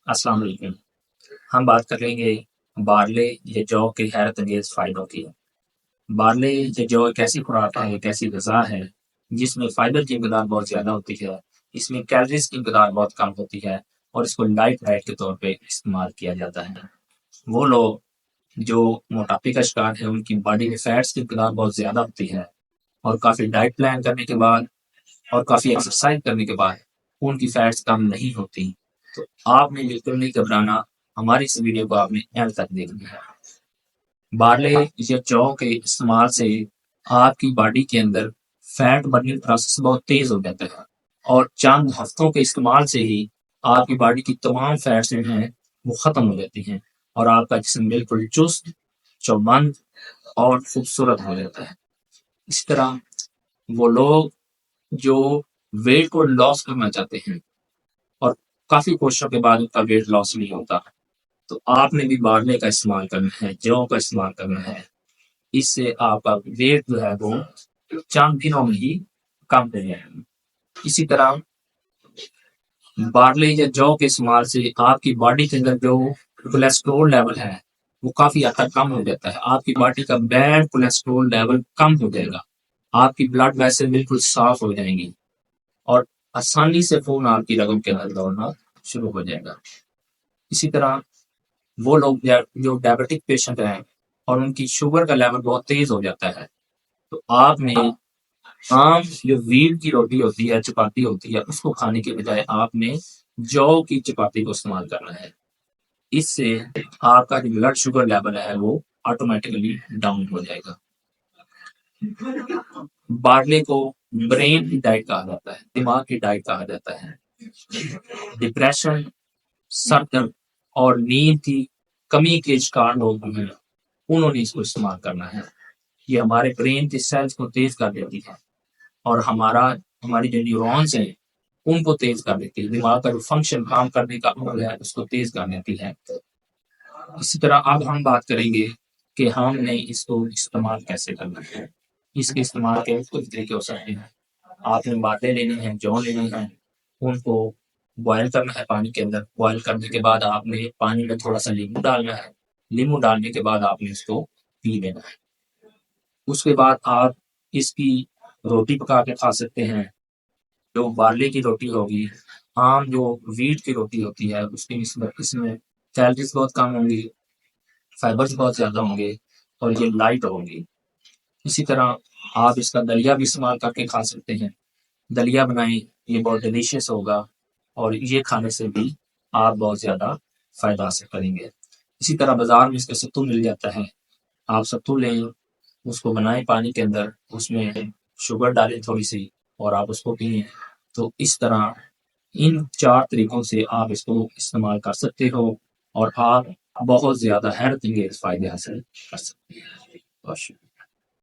अस्सलाम वालेकुम। हम बात करेंगे बारले या जौ के हैरत अंगेज फ़ायदों की। बारले या जौ एक ऐसी खुराक है, एक ऐसी ग़िज़ा है, जिसमें फ़ाइबर की मिक़दार बहुत ज़्यादा होती है, इसमें कैलोरीज़ की मिक़दार बहुत कम होती है और इसको लाइट डाइट के तौर पे इस्तेमाल किया जाता है। वो लोग जो मोटापे का शिकार हैं, उनकी बॉडी में फैट्स की मिक़दार बहुत ज़्यादा होती है और काफ़ी डाइट प्लान करने के बाद और काफ़ी एक्सरसाइज करने के बाद उनकी फैट्स कम नहीं होती। तो आपने बिल्कुल नहीं घबराना, हमारी इस वीडियो को आपने एंड तक देखना है। बारले या जौ के इस्तेमाल से आपकी बॉडी के अंदर फैट बर्निंग प्रोसेस बहुत तेज हो जाता है और चंद हफ्तों के इस्तेमाल से ही आपकी बॉडी की तमाम फैट्स जो हैं वो ख़त्म हो जाती हैं और आपका जिस्म बिल्कुल चुस्त, चौबंद और खूबसूरत हो जाता है। इस तरह वो लोग जो वेट को लॉस करना चाहते हैं और काफ़ी कोशिशों के बाद उनका वेट लॉस नहीं होता, तो आपने भी बारले का इस्तेमाल करना है, जौ का इस्तेमाल करना है। इससे आपका वेट जो है वो चंद दिनों में ही कम हो जाएगा। इसी तरह बारले या जौ के इस्तेमाल से आपकी बॉडी के अंदर जो कोलेस्ट्रॉल लेवल है, वो काफ़ी हद तक कम हो जाता है। आपकी बॉडी का बैड कोलेस्ट्रॉल लेवल कम हो जाएगा। आपकी ब्लड वेसल बिल्कुल साफ हो जाएंगी और आसानी से खून आपकी रगों के अंदर दौड़ना शुरू हो जाएगा। इसी तरह वो लोग जो डायबिटिक पेशेंट हैं और उनकी शुगर का लेवल बहुत तेज हो जाता है, तो आपने आम जो व्हीट की रोटी होती है, चपाती होती है, उसको खाने के बजाय आपने जौ की चपाती को इस्तेमाल करना है। इससे आपका जो ब्लड शुगर लेवल है वो ऑटोमेटिकली डाउन हो जाएगा। बार्ले को ब्रेन की डाइट कहा जाता है, दिमाग की डाइट कहा जाता है। डिप्रेशन, सर दर्द और नींद की कमी के शिकार लोग हैं, उन्होंने इसको इस्तेमाल करना है। ये हमारे ब्रेन के सेल्स को तेज कर देती है और हमारी जो न्यूरॉन्स हैं उनको तेज कर देती है। दिमाग का जो फंक्शन काम करने का अमल है उसको तेज कर देती है। इसी तरह अब हम बात करेंगे कि हमने इसको इस्तेमाल कैसे करना है। इसके इस्तेमाल के मुख्तलिफ तरीके हो सकते हैं। आपने बातें लेनी हैं, जौ लेनी है, उनको बॉयल करना है पानी के अंदर। बॉयल करने के बाद आपने पानी में थोड़ा सा नींबू डालना है। नींबू डालने के बाद आपने इसको पी लेना है। उसके बाद आप इसकी रोटी पका के खा सकते हैं। जो बार्ले की रोटी होगी, आम जो व्हीट की रोटी होती है, उसकी इसमें इसमें कैलोरीज बहुत कम होंगी, फाइबर्स बहुत ज़्यादा होंगे और ये लाइट होंगी। इसी तरह आप इसका दलिया भी इस्तेमाल करके खा सकते हैं। दलिया बनाएं, ये बहुत डिलीशियस होगा और ये खाने से भी आप बहुत ज़्यादा फ़ायदा हासिल करेंगे। इसी तरह बाज़ार में इसका सत्तू मिल जाता है। आप सत्तू लें, उसको बनाएं पानी के अंदर, उसमें शुगर डालें थोड़ी सी और आप उसको पिएं। तो इस तरह इन 4 तरीकों से आप इसको इस्तेमाल कर सकते हो और आप बहुत ज़्यादा हैरत अंगेज़ फ़ायदे हासिल कर सकते हैं। बहुत शुक्रिया।